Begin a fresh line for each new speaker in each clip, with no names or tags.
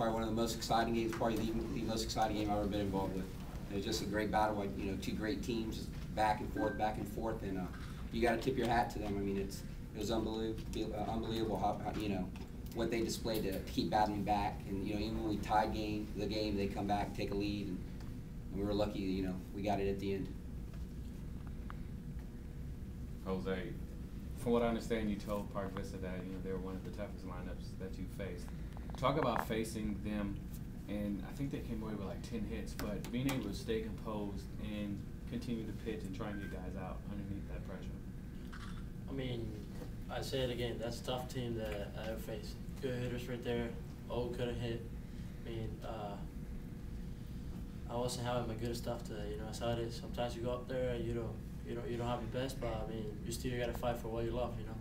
probably one of the most exciting games, probably the most exciting game I've ever been involved with. It was just a great battle, like, you know, two great teams, just back and forth, and you got to tip your hat to them. I mean, it was unbelievable how, you know, what they displayed to keep battling back, and you know, even when we tied the game, they come back, take a lead, and we were lucky, you know, we got it at the end.
Jose, from what I understand, you told Park Vista that, you know, they were one of the toughest lineups that you faced. Talk about facing them, and I think they came away with like 10 hits, but being able to stay composed and continue to pitch and try and get guys out underneath that pressure.
I mean, I say it again, that's a tough team that I ever faced. Good hitters right there, all couldn't hit. I mean, I wasn't having my good stuff today. You know, that's how it is. Sometimes you go up there and you don't have your best, but I mean, you still gotta fight for what you love. You know.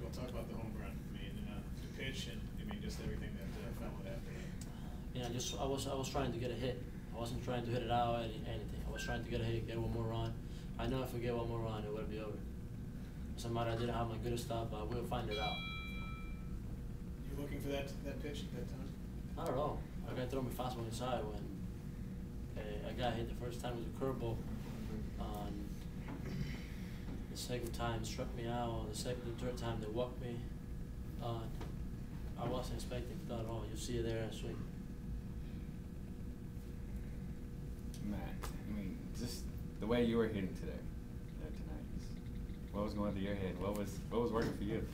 We'll talk about the home run. I mean, the pitch and I mean just everything that followed after that.
Yeah, I was trying to get a hit. I wasn't trying to hit it out or anything. I was trying to get a hit, get one more run. I know if we get one more run, it would be over. Somebody I didn't have my good stuff, but we'll find it out.
You looking for that pitch at that time?
Not at all. I got to throw my fastball inside when a guy hit the first time with a curveball. The second time struck me out. The second and third time they walked me. I wasn't expecting that at all. You see it there and swing.
Matt, I mean, just the way you were hitting tonight. What was going through your head? What was working for you?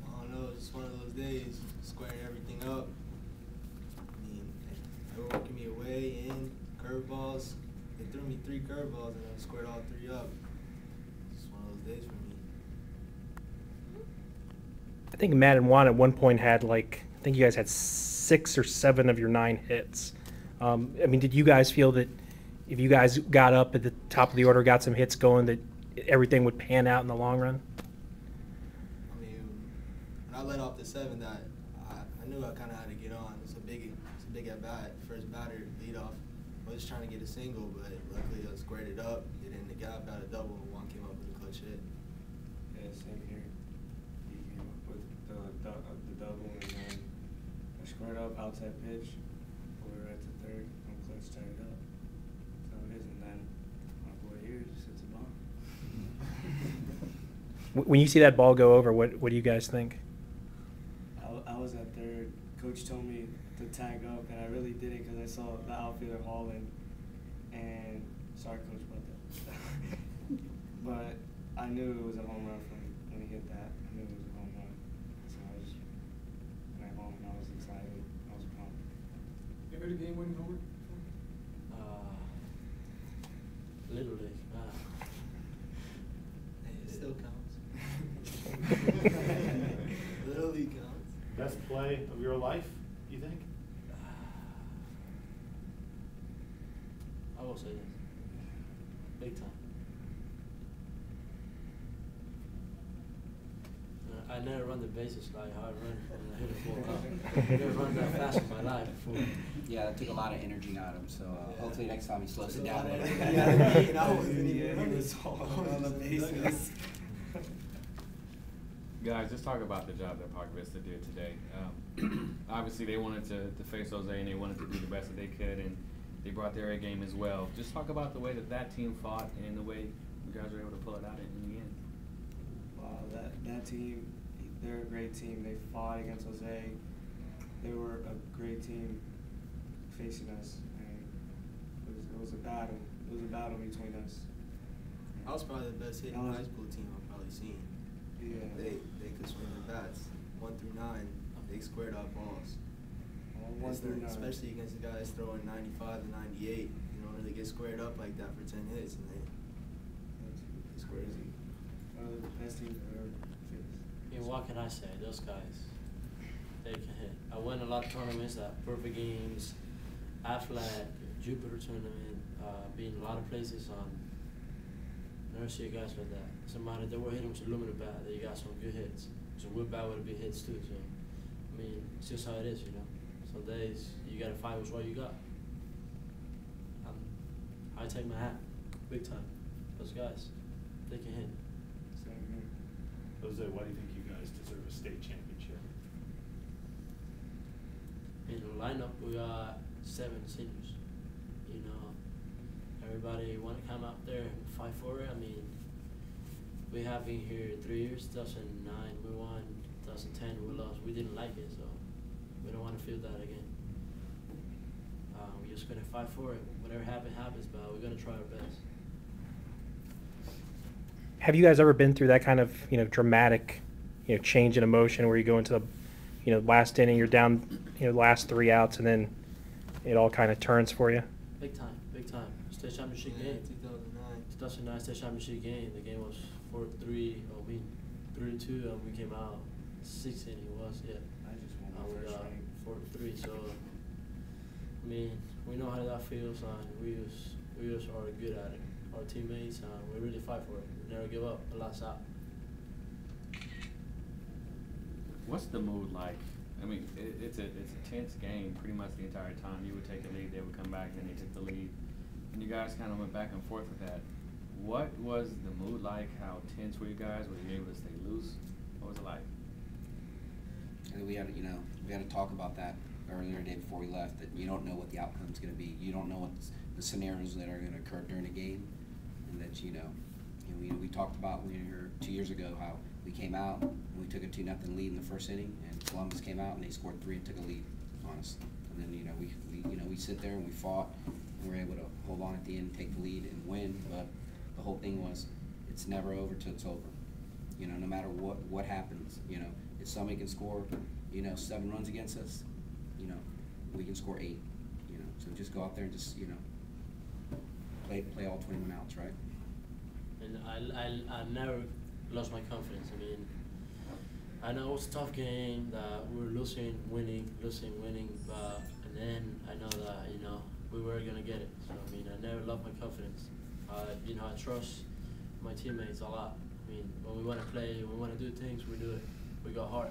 I don't know. It's just one of those days, squaring everything up. I mean, they were working me away, in, curveballs. They threw me 3 curveballs, and I squared all 3 up. It's just one of those days for me.
I think Matt and Juan at one point had like, I think you guys had 6 or 7 of your 9 hits. I mean, did you guys feel that if you guys got up at the top of the order, got some hits going, that everything would pan out in the long run?
I mean, when I let off the 7, that I knew I kind of had to get on. It's a big at bat, first batter, lead off. I was just trying to get a single, but luckily I squared it up, get in the gap, got a double, and Juan came up with a clutch hit.
Yeah, same here. He came up with the double, and then I squared up outside pitch, pulled it right to third, and clutch tied it up. So it is, and then my boy here just hits a bomb.
When you see that ball go over, what do you guys think?
I was at third. Coach told me to tag up, and I really did it because I saw the outfielder hauling. And sorry, Coach, about that. But I knew it was a home run from when he hit that. I knew it was a home run. So I just went home and I was excited. I was pumped.
You ever had a game-winning homer?
Little league.
It still counts. Little league counts.
Best play of your life, you think?
I will say this. Big time. I never run the bases like how I run when I hit a ball out. I never run that fast in my life before.
Yeah, that took a lot of energy out of him, so hopefully next time he slows it down.
Guys, let's talk about the job that Park Vista did today. Obviously, they wanted to face Jose, and they wanted to do the best that they could, and they brought their A game as well. Just talk about the way that team fought and the way you guys were able to pull it out in the end.
Wow, that team, they're a great team. They fought against Jose. They were a great team facing us, and it was a battle. It was a battle between us.
I was probably the best hitting high school team I've probably seen.
Yeah.
They could swing the bats 1 through 9. They squared out balls.
1 through 9.
Especially against the guys throwing 95 and 98. You don't really get squared up like that for 10 hits, and they squared it.
One of the best teams I've ever faced.
I mean, what can I say? Those guys, they can hit. I won a lot of tournaments, Perfect Games, Aflac, Jupiter tournament, been a lot of places on. Never see guys like that. Somebody that were hitting with aluminum bat, they got some good hits. So wood bat would be hits too. So I mean, it's just how it is, you know. Some days you gotta fight with what you got. I take my hat, big time. Those guys, they can hit.
Jose, why do you think you guys deserve a state championship?
in the lineup, we got 7 seniors. You know, everybody want to come out there and fight for it. I mean, we have been here 3 years. 2009 we won, 2010 we lost. We didn't like it, so we don't want to feel that again. We're just gonna fight for it. Whatever happens, but we're gonna try our best.
Have you guys ever been through that kind of, dramatic, change in emotion where you go into the, last inning, you're down, last 3 outs, and then it all kind of turns for you?
Big time, big time. State championship game. 2009 state championship game. The game was 4-3. 3-2, and we came out 6 inning was
I just won my
we
first
got
ring.
4-3. So I mean, we know how that feels, and we just are good at it. Our teammates, we really fight for it. We never give up. The last out.
What's the mood like? I mean, it's a tense game pretty much the entire time. You would take the lead, they would come back, and they took the lead, and you guys kind of went back and forth with that. What was the mood like? How tense were you guys? Were you able to stay loose? What was it like?
And we had to talk about that earlier the day before we left, that you don't know what the outcome's going to be. You don't know what the scenarios that are going to occur during the game, and that we talked about when we were here 2 years ago how we came out and we took a 2-0 lead in the first inning, and Columbus came out and they scored 3 and took a lead on us. And then we sit there and we fought and we were able to hold on at the end, take the lead and win. But the whole thing was, it's never over till it's over. No matter what happens, if somebody can score, 7 runs against us, we can score 8. So just go out there and just play all 21 outs, right?
And I never lost my confidence. I mean, I know it was a tough game that we were losing, winning, but and then I know that we were gonna get it. So I mean, I never lost my confidence. I trust my teammates a lot. I mean, when we want to play, when we want to do things, we do it. We go hard.